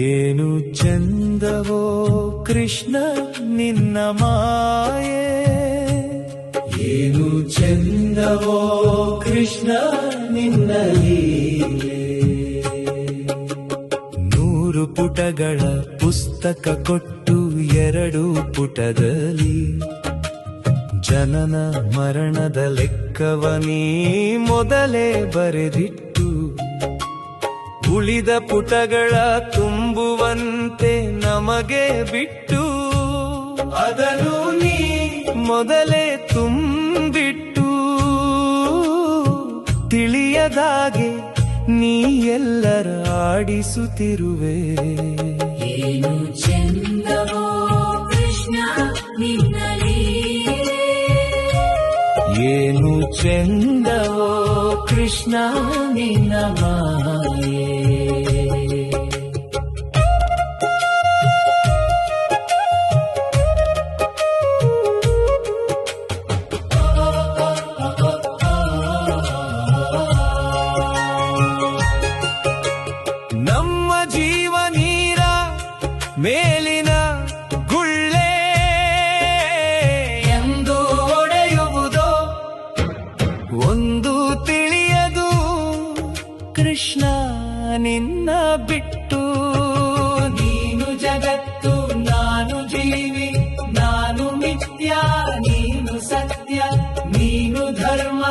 ಏನು ಚಂದವೋ ಕೃಷ್ಣ ನಿನ್ನ ಮಾಯೆ, ಏನು ಚಂದವೋ ಕೃಷ್ಣ ನಿನ್ನ ಲೀಲೆ. 100 ಪುಟಗಳ ಪುಸ್ತಕ ಕೊಟ್ಟು 2 ಪುಟದಲ್ಲಿ ಜನನ ಮರಣದ ಲೆಕ್ಕವನೀ ಮೊದಲೇ ಬರೆದಿಟ್ಟು, ಉಳಿದ ಪುಟಗಳ ತುಂಬುವಂತೆ ನಮಗೆ ಬಿಟ್ಟು, ಅದನ್ನು ನೀ ಮೊದಲೇ ತುಂಬಿಟ್ಟು, ತಿಳಿಯದಾಗೆ ನೀ ಎಲ್ಲರ ಆಡಿಸುತ್ತಿರುವೆ. ಏನು ಚಂದವೋ ಕೃಷ್ಣ ನಿನ್ನ ಲೀಲೆ, ಏನು ಚಂದವೋ ಕೃಷ್ಣ ನಿನ್ನ ಮಾಯೆ. ನಮ್ಮ ಜೀವ ನೀರ ಮೇಲಿನ ಗುಳ್ಳೆ ಎಂದು ಒಡೆಯುವುದೋ ಒಂದು ತಿಳಿಯದು ಕೃಷ್ಣ ನಿನ್ನ ಬಿಟ್ಟು. ನೀನು ಜಗತ್ತು ನಾನು ಜೀವಿ, ನಾನು ಮಿಥ್ಯ ನೀನು ಸತ್ಯ, ನೀನು ಧರ್ಮ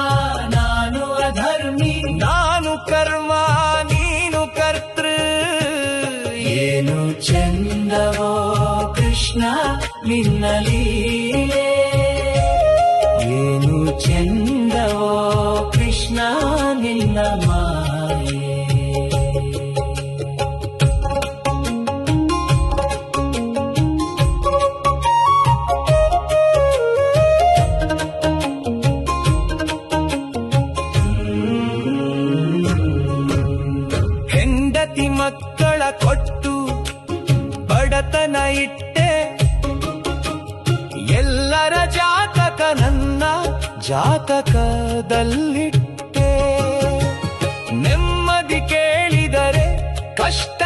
ನಾನು ಅಧರ್ಮಿ, ನಾನು ಕರ್ಮ ನೀನು ಕರ್ತೃ. ಏನು ಚಂದವೋ ಕೃಷ್ಣ ನಿನ್ನ ಲೀಲೆ, ಏನು ಚಂದವೋ ಕೃಷ್ಣ ನಿನ್ನ ಮಾಯೆ. ಹೆಂಡತಿ ಮಕ್ಕಳ ಕೊಟ್ಟು ಬಡತನ ಇಟ್ಟೆ, ಎಲ್ಲರ ಜಾತಕ ನನ್ನ ಜಾತಕದಲ್ಲಿಟ್ಟೆ. ನೆಮ್ಮದಿ ಕೇಳಿದರೆ ಕಷ್ಟ